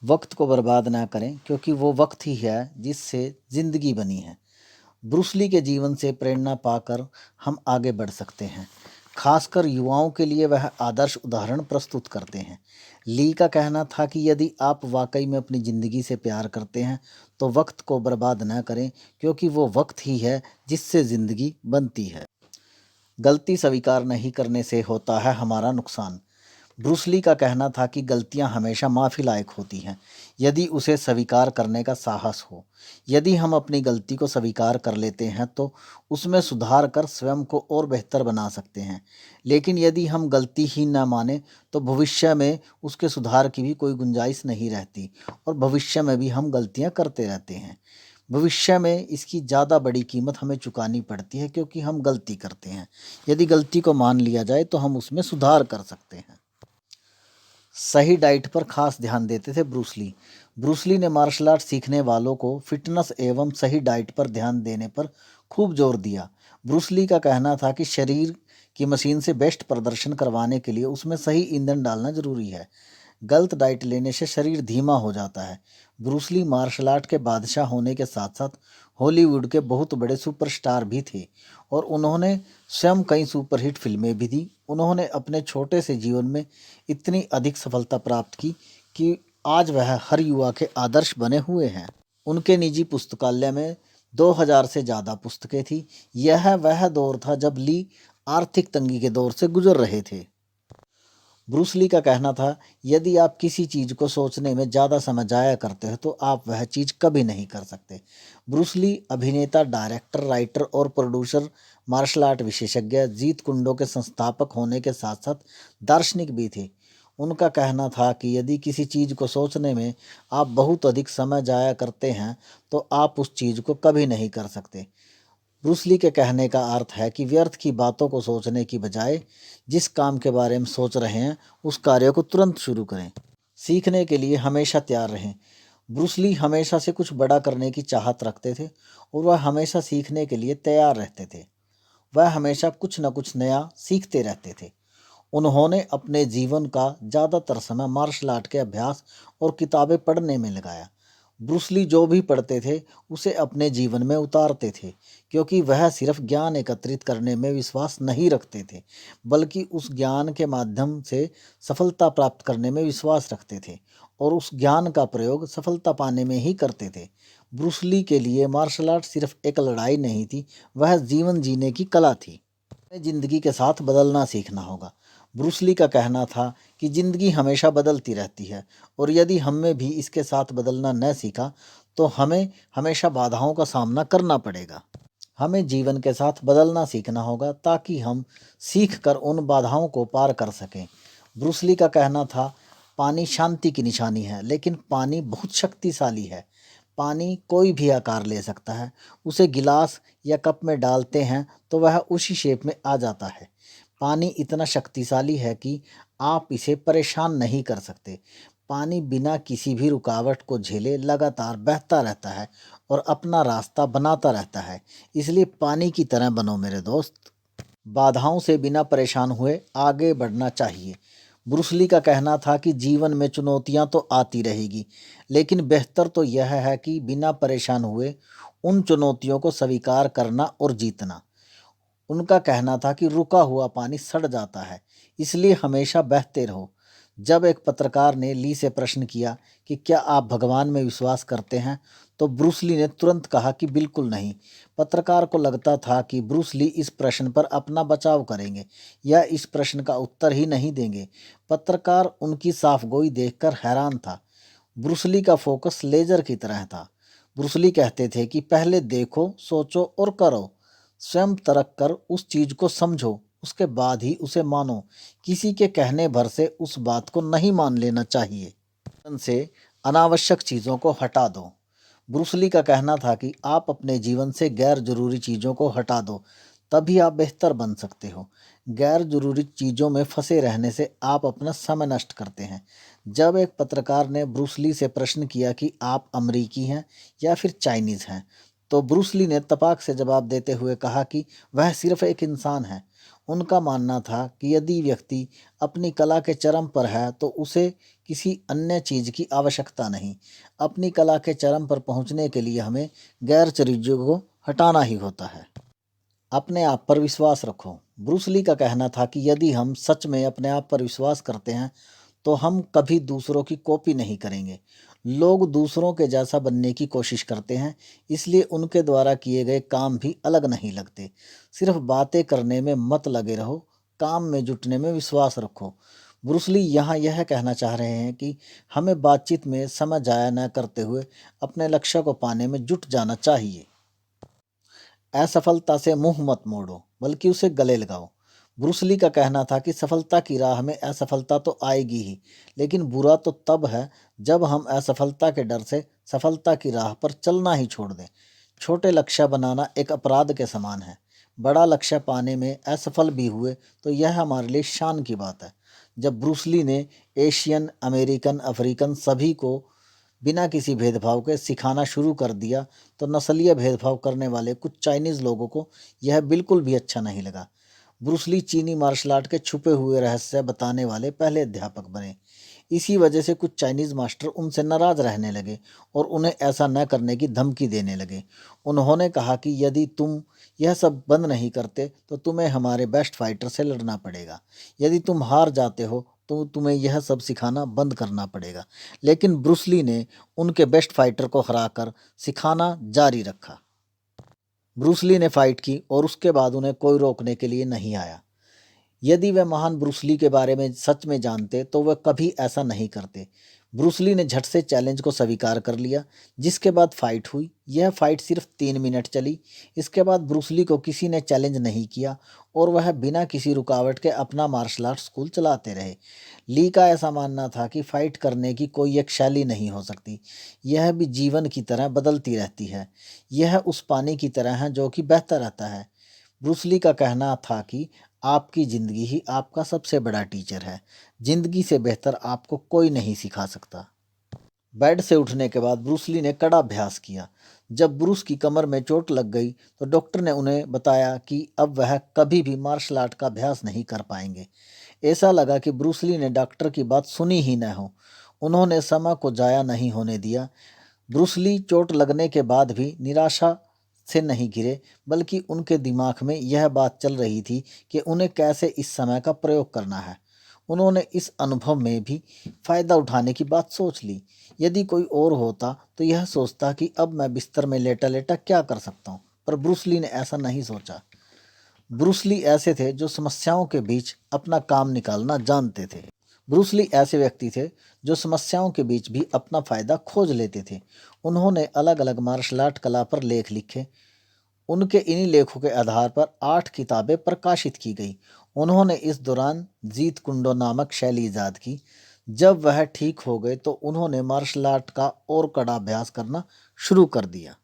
वक्त को बर्बाद ना करें क्योंकि वो वक्त ही है जिससे ज़िंदगी बनी है। ब्रूस ली के जीवन से प्रेरणा पाकर हम आगे बढ़ सकते हैं। खासकर युवाओं के लिए वह आदर्श उदाहरण प्रस्तुत करते हैं। ली का कहना था कि यदि आप वाकई में अपनी ज़िंदगी से प्यार करते हैं तो वक्त को बर्बाद न करें क्योंकि वो वक्त ही है जिससे ज़िंदगी बनती है। गलती स्वीकार नहीं करने से होता है हमारा नुकसान। ब्रूस ली का कहना था कि गलतियां हमेशा माफ़ी लायक होती हैं यदि उसे स्वीकार करने का साहस हो। यदि हम अपनी गलती को स्वीकार कर लेते हैं तो उसमें सुधार कर स्वयं को और बेहतर बना सकते हैं। लेकिन यदि हम गलती ही न माने तो भविष्य में उसके सुधार की भी कोई गुंजाइश नहीं रहती और भविष्य में भी हम गलतियां करते रहते हैं। भविष्य में इसकी ज़्यादा बड़ी कीमत हमें चुकानी पड़ती है क्योंकि हम गलती करते हैं। यदि गलती को मान लिया जाए तो हम उसमें सुधार कर सकते हैं। सही डाइट पर खास ध्यान देते थे ब्रूस ली। ब्रूस ली ने मार्शल आर्ट सीखने वालों को फिटनेस एवं सही डाइट पर ध्यान देने पर खूब जोर दिया। ब्रूस ली का कहना था कि शरीर की मशीन से बेस्ट प्रदर्शन करवाने के लिए उसमें सही ईंधन डालना जरूरी है। गलत डाइट लेने से शरीर धीमा हो जाता है। ब्रूस ली मार्शल आर्ट के बादशाह होने के साथ साथ हॉलीवुड के बहुत बड़े सुपरस्टार भी थे और उन्होंने स्वयं कई सुपरहिट फिल्में भी दी। उन्होंने अपने छोटे से जीवन में इतनी अधिक सफलता प्राप्त की कि आज वह हर युवा के आदर्श बने हुए हैं। उनके निजी पुस्तकालय में 2000 से ज़्यादा पुस्तकें थी। यह वह दौर था जब ली आर्थिक तंगी के दौर से गुजर रहे थे। ब्रूस ली का कहना था, यदि आप किसी चीज़ को सोचने में ज़्यादा समय जाया करते हो तो आप वह चीज़ कभी नहीं कर सकते। ब्रूस ली अभिनेता, डायरेक्टर, राइटर और प्रोड्यूसर, मार्शल आर्ट विशेषज्ञ, जीत कुंडों के संस्थापक होने के साथ साथ दार्शनिक भी थे। उनका कहना था कि यदि किसी चीज़ को सोचने में आप बहुत अधिक समय जाया करते हैं तो आप उस चीज़ को कभी नहीं कर सकते। ब्रूस ली के कहने का अर्थ है कि व्यर्थ की बातों को सोचने की बजाय जिस काम के बारे में सोच रहे हैं उस कार्य को तुरंत शुरू करें। सीखने के लिए हमेशा तैयार रहें। ब्रूस ली हमेशा से कुछ बड़ा करने की चाहत रखते थे और वह हमेशा सीखने के लिए तैयार रहते थे। वह हमेशा कुछ न कुछ नया सीखते रहते थे। उन्होंने अपने जीवन का ज़्यादातर समय मार्शल आर्ट के अभ्यास और किताबें पढ़ने में लगाया। ब्रूस ली जो भी पढ़ते थे उसे अपने जीवन में उतारते थे क्योंकि वह सिर्फ ज्ञान एकत्रित करने में विश्वास नहीं रखते थे बल्कि उस ज्ञान के माध्यम से सफलता प्राप्त करने में विश्वास रखते थे और उस ज्ञान का प्रयोग सफलता पाने में ही करते थे। ब्रूस ली के लिए मार्शल आर्ट सिर्फ एक लड़ाई नहीं थी, वह जीवन जीने की कला थी। हमें जिंदगी के साथ बदलना सीखना होगा। ब्रूस ली का कहना था कि जिंदगी हमेशा बदलती रहती है और यदि हमने भी इसके साथ बदलना न सीखा तो हमें हमेशा बाधाओं का सामना करना पड़ेगा। हमें जीवन के साथ बदलना सीखना होगा ताकि हम सीख कर उन बाधाओं को पार कर सकें। ब्रूस ली का कहना था, पानी शांति की निशानी है लेकिन पानी बहुत शक्तिशाली है। पानी कोई भी आकार ले सकता है। उसे गिलास या कप में डालते हैं तो वह उसी शेप में आ जाता है। पानी इतना शक्तिशाली है कि आप इसे परेशान नहीं कर सकते। पानी बिना किसी भी रुकावट को झेले लगातार बहता रहता है और अपना रास्ता बनाता रहता है। इसलिए पानी की तरह बनो मेरे दोस्त। बाधाओं से बिना परेशान हुए आगे बढ़ना चाहिए। ब्रूस ली का कहना था कि जीवन में चुनौतियां तो आती रहेगी लेकिन बेहतर तो यह है कि बिना परेशान हुए उन चुनौतियों को स्वीकार करना और जीतना। उनका कहना था कि रुका हुआ पानी सड़ जाता है, इसलिए हमेशा बहते रहो। जब एक पत्रकार ने ली से प्रश्न किया कि क्या आप भगवान में विश्वास करते हैं तो ब्रूस ली ने तुरंत कहा कि बिल्कुल नहीं। पत्रकार को लगता था कि ब्रूस ली इस प्रश्न पर अपना बचाव करेंगे या इस प्रश्न का उत्तर ही नहीं देंगे। पत्रकार उनकी साफगोई देखकर हैरान था। ब्रूस ली का फोकस लेजर की तरह था। ब्रूस ली कहते थे कि पहले देखो, सोचो और करो। स्वयं तर्क कर उस चीज को समझो, उसके बाद ही उसे मानो। किसी के कहने भर से उस बात को नहीं मान लेना चाहिए। जीवन से अनावश्यक चीज़ों को हटा दो। ब्रूस ली का कहना था कि आप अपने जीवन से गैर जरूरी चीज़ों को हटा दो, तभी आप बेहतर बन सकते हो। गैर जरूरी चीज़ों में फंसे रहने से आप अपना समय नष्ट करते हैं। जब एक पत्रकार ने ब्रूस ली से प्रश्न किया कि आप अमरीकी हैं या फिर चाइनीज़ हैं तो ब्रूस ली ने तपाक से जवाब देते हुए कहा कि वह सिर्फ एक इंसान है। उनका मानना था कि यदि व्यक्ति अपनी कला के चरम पर है तो उसे किसी अन्य चीज़ की आवश्यकता नहीं। अपनी कला के चरम पर पहुंचने के लिए हमें गैर चीज़ों को हटाना ही होता है। अपने आप पर विश्वास रखो। ब्रूस ली का कहना था कि यदि हम सच में अपने आप पर विश्वास करते हैं तो हम कभी दूसरों की कॉपी नहीं करेंगे। लोग दूसरों के जैसा बनने की कोशिश करते हैं, इसलिए उनके द्वारा किए गए काम भी अलग नहीं लगते। सिर्फ बातें करने में मत लगे रहो, काम में जुटने में विश्वास रखो। ब्रूस ली यहाँ यह कहना चाह रहे हैं कि हमें बातचीत में समय जाया न करते हुए अपने लक्ष्य को पाने में जुट जाना चाहिए। असफलता से मुंह मत मोड़ो, बल्कि उसे गले लगाओ। ब्रूस ली का कहना था कि सफलता की राह में असफलता तो आएगी ही, लेकिन बुरा तो तब है जब हम असफलता के डर से सफलता की राह पर चलना ही छोड़ दें। छोटे लक्ष्य बनाना एक अपराध के समान है। बड़ा लक्ष्य पाने में असफल भी हुए तो यह हमारे लिए शान की बात है। जब ब्रूस ली ने एशियन, अमेरिकन, अफ्रीकन सभी को बिना किसी भेदभाव के सिखाना शुरू कर दिया तो नस्लीय भेदभाव करने वाले कुछ चाइनीज़ लोगों को यह बिल्कुल भी अच्छा नहीं लगा। ब्रूस ली चीनी मार्शल आर्ट के छुपे हुए रहस्य बताने वाले पहले अध्यापक बने। इसी वजह से कुछ चाइनीज़ मास्टर उनसे नाराज रहने लगे और उन्हें ऐसा न करने की धमकी देने लगे। उन्होंने कहा कि यदि तुम यह सब बंद नहीं करते तो तुम्हें हमारे बेस्ट फाइटर से लड़ना पड़ेगा। यदि तुम हार जाते हो तो तुम्हें यह सब सिखाना बंद करना पड़ेगा। लेकिन ब्रूस ली ने उनके बेस्ट फाइटर को हराकर सिखाना जारी रखा। ब्रूस ली ने फाइट की और उसके बाद उन्हें कोई रोकने के लिए नहीं आया। यदि वे महान ब्रूस ली के बारे में सच में जानते तो वे कभी ऐसा नहीं करते। ब्रूस ली ने झट से चैलेंज को स्वीकार कर लिया, जिसके बाद फाइट हुई। यह फाइट सिर्फ 3 मिनट चली। इसके बाद ब्रूस ली को किसी ने चैलेंज नहीं किया और वह बिना किसी रुकावट के अपना मार्शल आर्ट स्कूल चलाते रहे। ली का ऐसा मानना था कि फाइट करने की कोई एक शैली नहीं हो सकती, यह भी जीवन की तरह बदलती रहती है। यह उस पानी की तरह है जो कि बहता रहता है। ब्रूस ली का कहना था कि आपकी ज़िंदगी ही आपका सबसे बड़ा टीचर है। ज़िंदगी से बेहतर आपको कोई नहीं सिखा सकता। बेड से उठने के बाद ब्रूस ली ने कड़ा अभ्यास किया। जब ब्रूस की कमर में चोट लग गई तो डॉक्टर ने उन्हें बताया कि अब वह कभी भी मार्शल आर्ट का अभ्यास नहीं कर पाएंगे। ऐसा लगा कि ब्रूस ली ने डॉक्टर की बात सुनी ही न हो। उन्होंने समय को जाया नहीं होने दिया। ब्रूस ली चोट लगने के बाद भी निराशा से नहीं गिरे, बल्कि उनके दिमाग में यह बात चल रही थी कि उन्हें कैसे इस समय का प्रयोग करना है। उन्होंने इस अनुभव में भी फ़ायदा उठाने की बात सोच ली। यदि कोई और होता तो यह सोचता कि अब मैं बिस्तर में लेटा लेटा क्या कर सकता हूँ, पर ब्रूस ली ने ऐसा नहीं सोचा। ब्रूस ली ऐसे थे जो समस्याओं के बीच अपना काम निकालना जानते थे। ब्रूस ली ऐसे व्यक्ति थे जो समस्याओं के बीच भी अपना फ़ायदा खोज लेते थे। उन्होंने अलग अलग मार्शल आर्ट कला पर लेख लिखे। उनके इन्हीं लेखों के आधार पर 8 किताबें प्रकाशित की गई। उन्होंने इस दौरान जीत कुंडो नामक शैली ईजाद की। जब वह ठीक हो गए तो उन्होंने मार्शल आर्ट का और कड़ा अभ्यास करना शुरू कर दिया।